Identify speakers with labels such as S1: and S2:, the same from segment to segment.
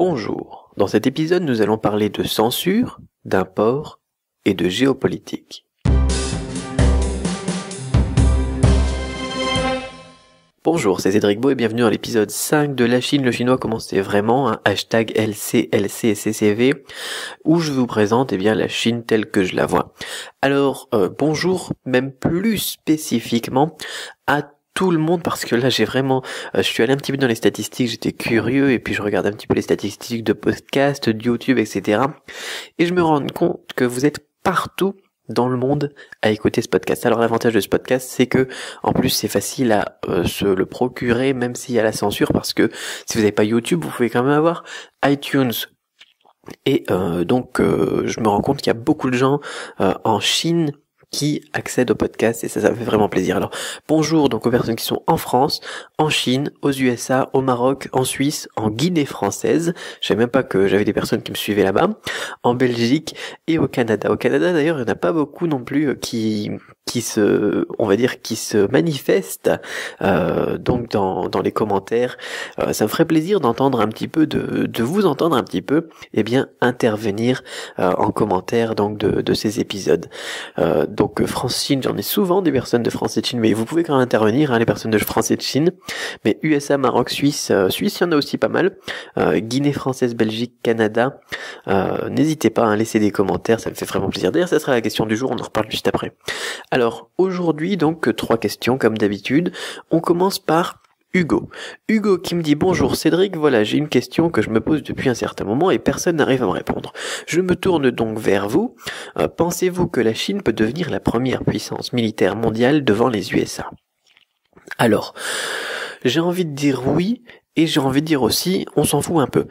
S1: Bonjour, dans cet épisode nous allons parler de censure, d'import et de géopolitique. Bonjour, c'est Cédric Beau et bienvenue dans l'épisode 5 de La Chine, le chinois commençait vraiment, hashtag LCLCCCV, où je vous présente la Chine telle que je la vois. Alors, bonjour, même plus spécifiquement, à tout le monde, parce que là je suis allé un petit peu dans les statistiques, j'étais curieux, et puis je regarde un petit peu les statistiques de podcast, de YouTube, etc. Et je me rends compte que vous êtes partout dans le monde à écouter ce podcast. Alors l'avantage de ce podcast, c'est que en plus c'est facile à se le procurer, même s'il y a la censure, parce que si vous n'avez pas YouTube, vous pouvez quand même avoir iTunes. Et donc je me rends compte qu'il y a beaucoup de gens en Chine qui accèdent au podcast et ça me fait vraiment plaisir. Alors bonjour donc aux personnes qui sont en France, en Chine, aux USA, au Maroc, en Suisse, en Guinée française, je savais même pas que j'avais des personnes qui me suivaient là-bas, en Belgique et au Canada. Au Canada d'ailleurs il n'y en a pas beaucoup non plus qui se manifestent donc dans les commentaires. Ça me ferait plaisir d'entendre un petit peu, de vous entendre un petit peu intervenir en commentaire donc de ces épisodes. Donc France-Chine, j'en ai souvent des personnes de France et de Chine, mais vous pouvez quand même intervenir, les personnes de France et de Chine. Mais USA, Maroc, Suisse, il y en a aussi pas mal. Guinée française, Belgique, Canada. N'hésitez pas à laisser des commentaires, ça me fait vraiment plaisir. D'ailleurs, ça sera la question du jour, on en reparle juste après. Alors aujourd'hui, donc 3 questions comme d'habitude. On commence par Hugo qui me dit « Bonjour Cédric, voilà, j'ai une question que je me pose depuis un certain moment et personne n'arrive à me répondre. Je me tourne donc vers vous. Pensez-vous que la Chine peut devenir la première puissance militaire mondiale devant les USA ?» Alors, j'ai envie de dire oui et j'ai envie de dire aussi on s'en fout un peu.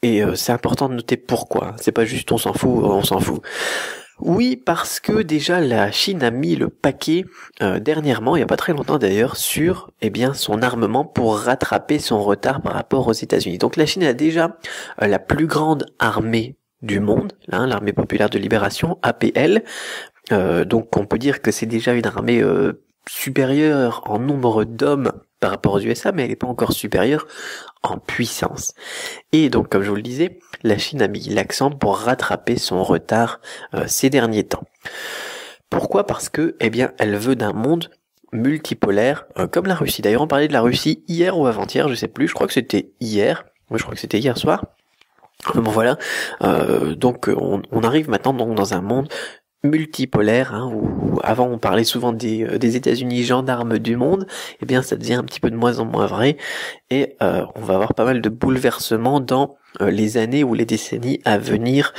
S1: Et c'est important de noter pourquoi. C'est pas juste on s'en fout. Oui, parce que déjà la Chine a mis le paquet dernièrement, il y a pas très longtemps d'ailleurs, sur son armement pour rattraper son retard par rapport aux États-Unis. Donc la Chine a déjà la plus grande armée du monde, l'armée populaire de libération, APL. Donc on peut dire que c'est déjà une armée supérieure en nombre d'hommes par rapport aux USA, mais elle n'est pas encore supérieure en puissance. Et donc, comme je vous le disais, la Chine a mis l'accent pour rattraper son retard ces derniers temps. Pourquoi ? Parce que, elle veut d'un monde multipolaire, comme la Russie. D'ailleurs, on parlait de la Russie hier ou avant-hier, je sais plus, je crois que c'était hier. Moi, je crois que c'était hier soir. Bon, voilà. Donc, on arrive maintenant donc dans un monde multipolaire, où avant on parlait souvent des États-Unis gendarmes du monde, ça devient un petit peu de moins en moins vrai, et on va avoir pas mal de bouleversements dans les années ou les décennies à venir,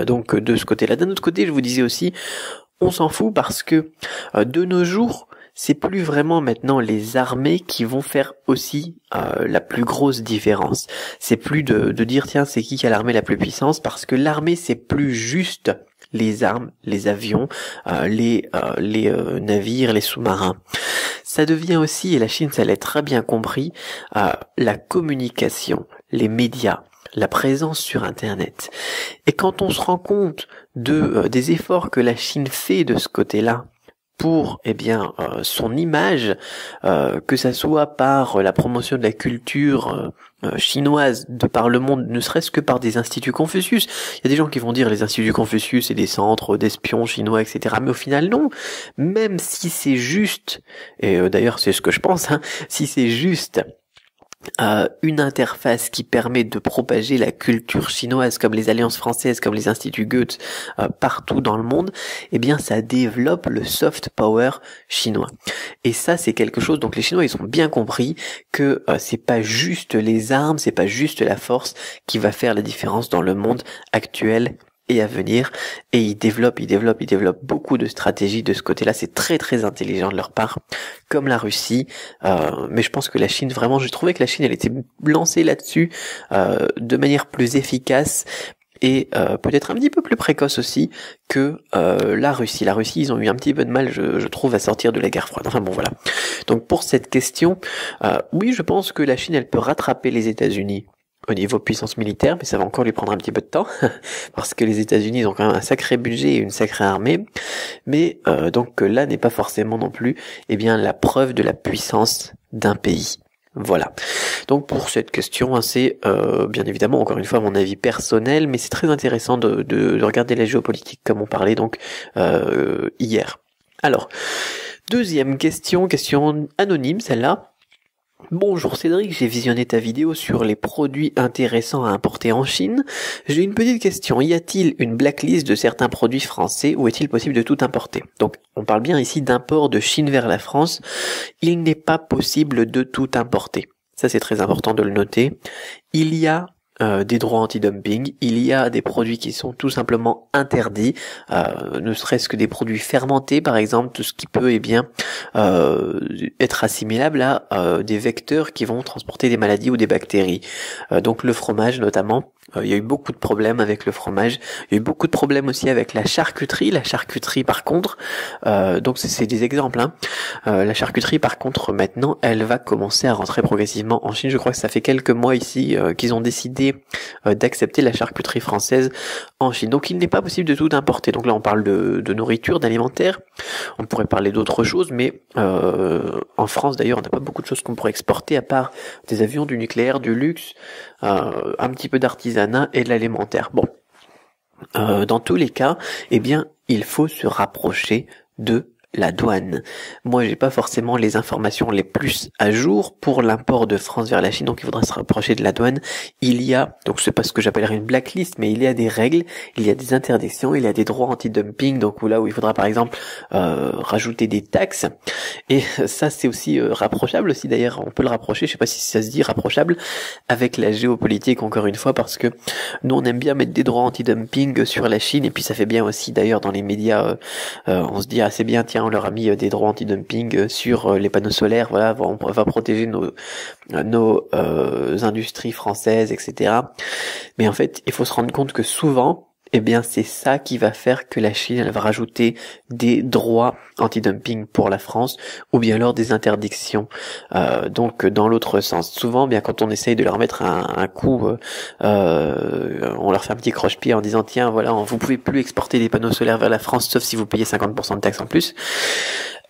S1: donc de ce côté-là. D'un autre côté, je vous disais aussi, on s'en fout parce que de nos jours, c'est plus vraiment maintenant les armées qui vont faire aussi la plus grosse différence. C'est plus de dire tiens c'est qui a l'armée la plus puissante, parce que l'armée c'est plus juste les armes, les avions, les navires, les sous-marins. Ça devient aussi, et la Chine ça l'a très bien compris, la communication, les médias, la présence sur Internet. Et quand on se rend compte des efforts que la Chine fait de ce côté-là, pour son image, que ça soit par la promotion de la culture chinoise de par le monde, ne serait-ce que par des instituts Confucius. Il y a des gens qui vont dire les instituts Confucius c'est des centres d'espions chinois, etc. Mais au final non. Même si c'est juste, et d'ailleurs c'est ce que je pense, si c'est juste une interface qui permet de propager la culture chinoise comme les alliances françaises, comme les instituts Goethe partout dans le monde, ça développe le soft power chinois. Et ça c'est quelque chose, donc les Chinois ils ont bien compris que c'est pas juste les armes, c'est pas juste la force qui va faire la différence dans le monde actuel et à venir, et ils développent beaucoup de stratégies de ce côté-là. C'est très très intelligent de leur part, comme la Russie, mais je pense que la Chine, vraiment, j'ai trouvé que la Chine elle était lancée là-dessus de manière plus efficace et peut-être un petit peu plus précoce aussi que la Russie. La Russie, ils ont eu un petit peu de mal, je trouve, à sortir de la guerre froide. Enfin bon, voilà. Donc pour cette question, oui, je pense que la Chine, elle peut rattraper les États-Unis au niveau puissance militaire, mais ça va encore lui prendre un petit peu de temps, parce que les États-Unis ils ont quand même un sacré budget et une sacrée armée, mais donc là n'est pas forcément non plus la preuve de la puissance d'un pays. Voilà. Donc pour cette question, hein, c'est bien évidemment encore une fois mon avis personnel, mais c'est très intéressant de regarder la géopolitique comme on parlait donc hier. Alors, deuxième question anonyme celle-là. Bonjour Cédric, j'ai visionné ta vidéo sur les produits intéressants à importer en Chine. J'ai une petite question, y a-t-il une blacklist de certains produits français ou est-il possible de tout importer? Donc on parle bien ici d'import de Chine vers la France. Il n'est pas possible de tout importer. Ça c'est très important de le noter. Il y a des droits anti-dumping, il y a des produits qui sont tout simplement interdits, ne serait-ce que des produits fermentés par exemple, tout ce qui peut être assimilable à des vecteurs qui vont transporter des maladies ou des bactéries. Donc le fromage notamment, il y a eu beaucoup de problèmes avec le fromage, il y a eu beaucoup de problèmes aussi avec la charcuterie par contre, donc c'est des exemples, hein. La charcuterie par contre maintenant elle va commencer à rentrer progressivement en Chine, je crois que ça fait quelques mois ici qu'ils ont décidé d'accepter la charcuterie française en Chine. Donc il n'est pas possible de tout importer. Donc là on parle de nourriture, d'alimentaire, on pourrait parler d'autres choses, mais en France d'ailleurs on n'a pas beaucoup de choses qu'on pourrait exporter à part des avions, du nucléaire, du luxe, un petit peu d'artisanat et de l'alimentaire. Bon, dans tous les cas, eh bien il faut se rapprocher de la douane. Moi, j'ai pas forcément les informations les plus à jour pour l'import de France vers la Chine, donc il faudra se rapprocher de la douane. Il y a, donc c'est pas ce que j'appellerais une blacklist, mais il y a des règles, il y a des interdictions, il y a des droits anti-dumping, donc là où il faudra par exemple rajouter des taxes. Et ça, c'est aussi rapprochable aussi d'ailleurs, on peut le rapprocher, je sais pas si ça se dit rapprochable, avec la géopolitique encore une fois, parce que nous on aime bien mettre des droits anti-dumping sur la Chine, et puis ça fait bien aussi d'ailleurs dans les médias, on se dit ah c'est bien, tiens on leur a mis des droits anti-dumping sur les panneaux solaires, voilà, on va protéger nos industries françaises, etc. Mais en fait, il faut se rendre compte que souvent, eh bien, c'est ça qui va faire que la Chine, elle va rajouter des droits anti-dumping pour la France, ou bien alors des interdictions. Donc, dans l'autre sens. Souvent, bien, quand on essaye de leur mettre un coup, on leur fait un petit croche-pied en disant, tiens, voilà, vous pouvez plus exporter des panneaux solaires vers la France, sauf si vous payez 50% de taxes en plus.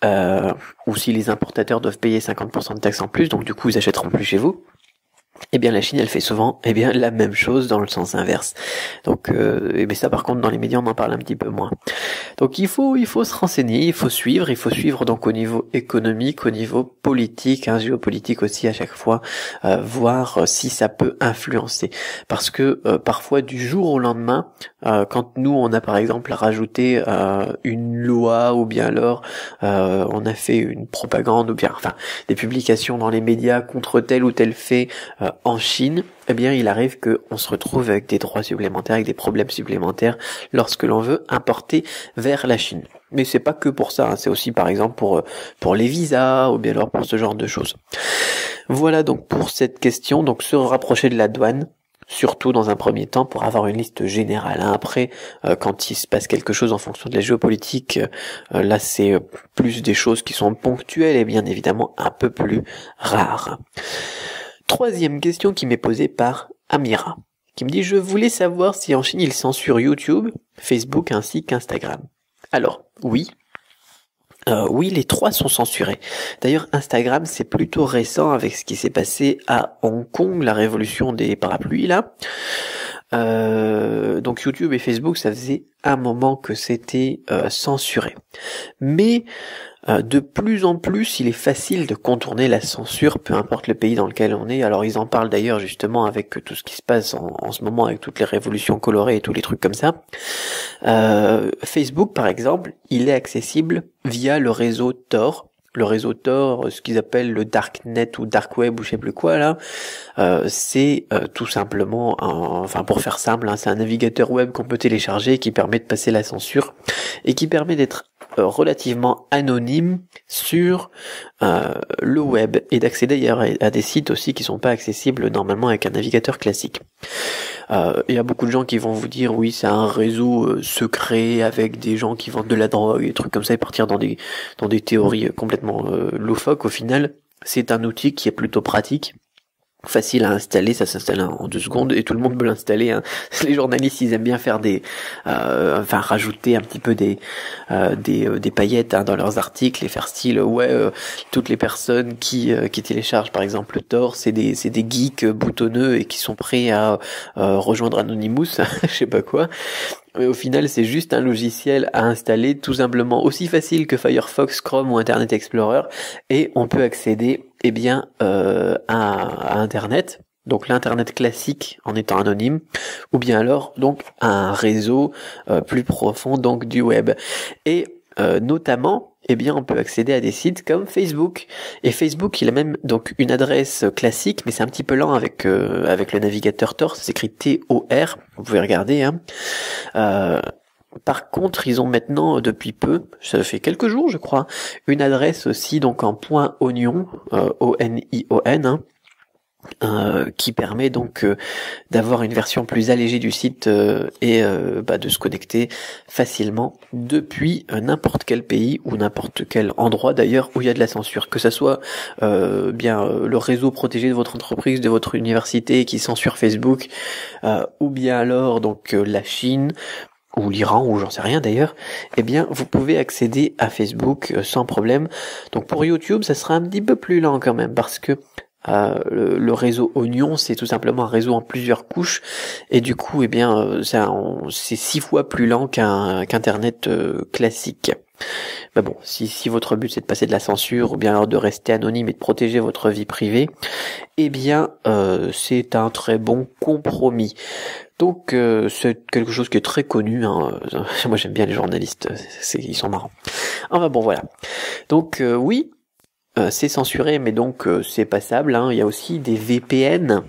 S1: Ou si les importateurs doivent payer 50% de taxes en plus, donc du coup, ils achèteront plus chez vous. Eh bien la Chine elle fait souvent la même chose dans le sens inverse. Donc mais ça par contre dans les médias on en parle un petit peu moins. Donc il faut se renseigner, il faut suivre donc au niveau économique, au niveau politique, géopolitique aussi à chaque fois, voir si ça peut influencer. Parce que parfois du jour au lendemain, quand nous on a par exemple rajouté une loi ou bien alors on a fait une propagande ou bien enfin des publications dans les médias contre tel ou tel fait en Chine, eh bien il arrive qu'on se retrouve avec des droits supplémentaires, avec des problèmes supplémentaires lorsque l'on veut importer vers la Chine. Mais c'est pas que pour ça, c'est aussi par exemple pour les visas ou bien alors pour ce genre de choses. Voilà donc pour cette question, donc se rapprocher de la douane, surtout dans un premier temps pour avoir une liste générale. Après, quand il se passe quelque chose en fonction de la géopolitique, là c'est plus des choses qui sont ponctuelles et bien évidemment un peu plus rares. Troisième question qui m'est posée par Amira, qui me dit « Je voulais savoir si en Chine ils censurent YouTube, Facebook ainsi qu'Instagram. » Alors, oui, les trois sont censurés. D'ailleurs, Instagram, c'est plutôt récent avec ce qui s'est passé à Hong Kong, la révolution des parapluies, là. Donc YouTube et Facebook, ça faisait un moment que c'était censuré. Mais de plus en plus, il est facile de contourner la censure, peu importe le pays dans lequel on est. Alors ils en parlent d'ailleurs justement avec tout ce qui se passe en ce moment, avec toutes les révolutions colorées et tous les trucs comme ça. Facebook, par exemple, il est accessible via le réseau Tor. Le réseau Tor, ce qu'ils appellent le Darknet ou Dark Web ou je sais plus quoi là, c'est tout simplement, enfin pour faire simple, c'est un navigateur web qu'on peut télécharger qui permet de passer la censure et qui permet d'être relativement anonyme sur le web et d'accéder d'ailleurs à des sites aussi qui sont pas accessibles normalement avec un navigateur classique. Il y a beaucoup de gens qui vont vous dire oui c'est un réseau secret avec des gens qui vendent de la drogue et des trucs comme ça et partir dans des théories complètement loufoques. Au final c'est un outil qui est plutôt pratique facile à installer, ça s'installe en 2 secondes et tout le monde peut l'installer, hein. Les journalistes, ils aiment bien faire rajouter un petit peu des paillettes, hein, dans leurs articles et faire style toutes les personnes qui téléchargent par exemple Tor, c'est des geeks boutonneux et qui sont prêts à rejoindre Anonymous, je sais pas quoi. Mais au final, c'est juste un logiciel à installer, tout simplement aussi facile que Firefox, Chrome ou Internet Explorer, et on peut accéder, à Internet, donc l'internet classique en étant anonyme, ou bien alors donc à un réseau plus profond, donc du web. Et notamment, on peut accéder à des sites comme Facebook. Et Facebook, il a même donc une adresse classique, mais c'est un petit peu lent avec le navigateur Tor, ça s'écrit TOR, vous pouvez regarder, hein. Par contre, ils ont maintenant, depuis peu, ça fait quelques jours je crois, une adresse aussi donc en .onion, ONION, hein, qui permet donc d'avoir une version plus allégée du site et de se connecter facilement depuis n'importe quel pays ou n'importe quel endroit d'ailleurs où il y a de la censure, que ça soit le réseau protégé de votre entreprise, de votre université qui censure Facebook, ou bien alors donc la Chine ou l'Iran, ou j'en sais rien d'ailleurs, vous pouvez accéder à Facebook sans problème. Donc pour YouTube, ça sera un petit peu plus lent quand même, parce que le réseau Onion, c'est tout simplement un réseau en plusieurs couches, et du coup, c'est 6 fois plus lent qu'Internet classique. Mais bon, si votre but c'est de passer de la censure, ou bien alors de rester anonyme et de protéger votre vie privée, c'est un très bon compromis. Donc c'est quelque chose qui est très connu, hein. Moi j'aime bien les journalistes, ils sont marrants. Enfin bon, voilà. Donc oui, c'est censuré, mais donc c'est passable, hein. Il y a aussi des VPN.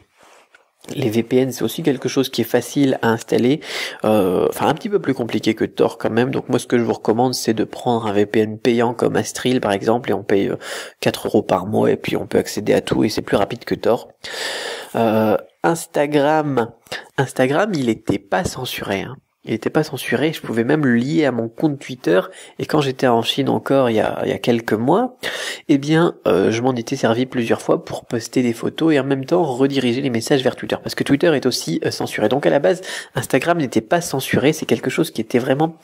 S1: Les VPN, c'est aussi quelque chose qui est facile à installer, un petit peu plus compliqué que Tor quand même. Donc moi, ce que je vous recommande, c'est de prendre un VPN payant comme Astril par exemple, et on paye 4 € par mois, et puis on peut accéder à tout, et c'est plus rapide que Tor. Instagram, il était pas censuré, hein. Il était pas censuré, je pouvais même le lier à mon compte Twitter, et quand j'étais en Chine encore il y a quelques mois, je m'en étais servi plusieurs fois pour poster des photos et en même temps rediriger les messages vers Twitter, parce que Twitter est aussi censuré. Donc à la base, Instagram n'était pas censuré, c'est quelque chose qui était vraiment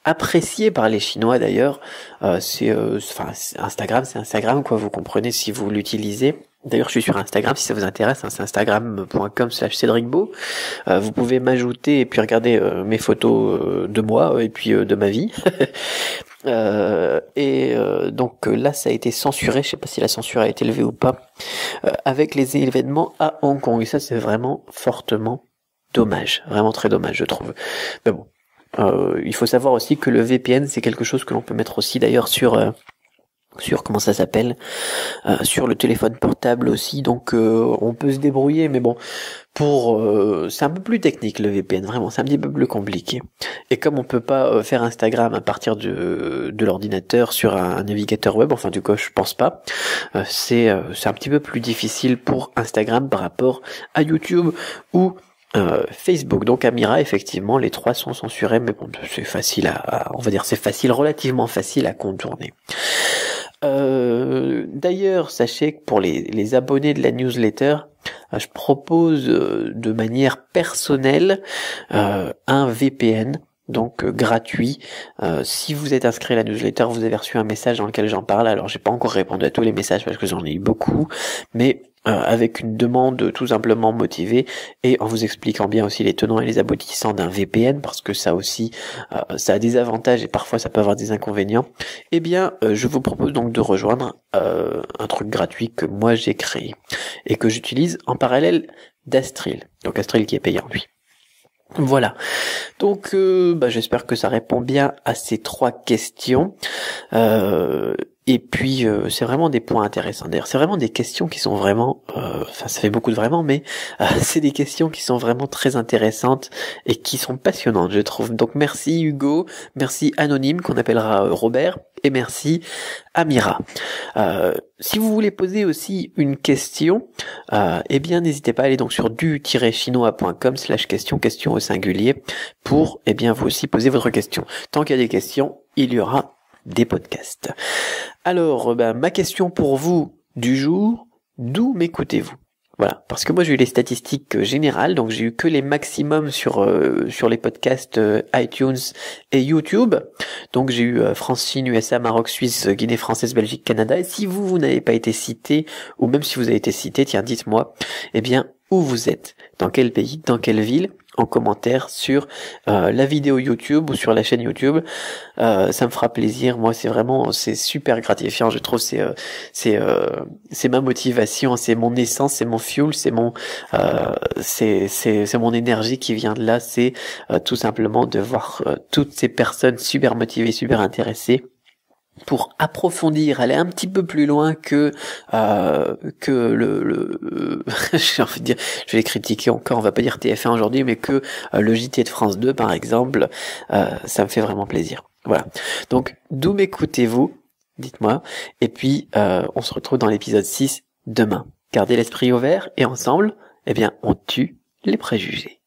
S1: apprécié par les Chinois d'ailleurs. Instagram, c'est Instagram, quoi, vous comprenez si vous l'utilisez. D'ailleurs, je suis sur Instagram, si ça vous intéresse, hein, c'est instagram.com/cédricbeau. Vous pouvez m'ajouter et puis regarder mes photos de moi et puis de ma vie. Donc là, ça a été censuré, je sais pas si la censure a été levée ou pas, avec les événements à Hong Kong. Et ça, c'est vraiment fortement dommage, vraiment très dommage, je trouve. Mais bon, il faut savoir aussi que le VPN, c'est quelque chose que l'on peut mettre aussi d'ailleurs sur comment ça s'appelle, sur le téléphone portable aussi, donc on peut se débrouiller, mais bon, c'est un peu plus technique le VPN, vraiment, c'est un petit peu plus compliqué. Et comme on peut pas faire Instagram à partir de l'ordinateur sur un navigateur web, enfin du coup je pense pas, c'est un petit peu plus difficile pour Instagram par rapport à YouTube ou Facebook. Donc Amira, effectivement, les 3 sont censurés, mais bon, c'est facile relativement facile à contourner. D'ailleurs, sachez que pour les abonnés de la newsletter, je propose de manière personnelle un VPN, donc gratuit. Si vous êtes inscrit à la newsletter, vous avez reçu un message dans lequel j'en parle. Alors j'ai pas encore répondu à tous les messages parce que j'en ai eu beaucoup, mais avec une demande tout simplement motivée et en vous expliquant bien aussi les tenants et les aboutissants d'un VPN, parce que ça aussi, ça a des avantages et parfois ça peut avoir des inconvénients. Je vous propose donc de rejoindre un truc gratuit que moi j'ai créé et que j'utilise en parallèle d'Astril. Donc Astril qui est payant, lui. Voilà. Donc j'espère que ça répond bien à ces 3 questions. Et puis c'est vraiment des points intéressants. D'ailleurs, c'est vraiment des questions qui sont vraiment, ça fait beaucoup de vraiment, mais c'est des questions qui sont vraiment très intéressantes et qui sont passionnantes, je trouve. Donc merci Hugo, merci Anonyme qu'on appellera Robert, et merci Amira. Si vous voulez poser aussi une question, n'hésitez pas à aller donc sur du-chinois.com/question au singulier pour vous aussi poser votre question. Tant qu'il y a des questions, il y aura des podcasts. Alors, ma question pour vous du jour, d'où m'écoutez-vous ? Voilà, parce que moi j'ai eu les statistiques générales, donc j'ai eu que les maximums sur les podcasts iTunes et YouTube. Donc j'ai eu France, Chine, USA, Maroc, Suisse, Guinée française, Belgique, Canada. Et si vous n'avez pas été cité, ou même si vous avez été cité, tiens, dites-moi, eh bien, où vous êtes, dans quel pays, dans quelle ville, en commentaire sur la vidéo YouTube ou sur la chaîne YouTube. Ça me fera plaisir. Moi, c'est super gratifiant. Je trouve c'est ma motivation, c'est mon essence, c'est mon fuel, c'est mon énergie qui vient de là. C'est tout simplement de voir toutes ces personnes super motivées, super intéressées, pour approfondir, aller un petit peu plus loin que j'ai envie de dire, je vais critiquer encore, on va pas dire TF1 aujourd'hui, mais que le JT de France 2 par exemple, ça me fait vraiment plaisir. Voilà. Donc d'où m'écoutez-vous? Dites-moi. Et puis on se retrouve dans l'épisode 6 demain. Gardez l'esprit ouvert et ensemble, eh bien, on tue les préjugés.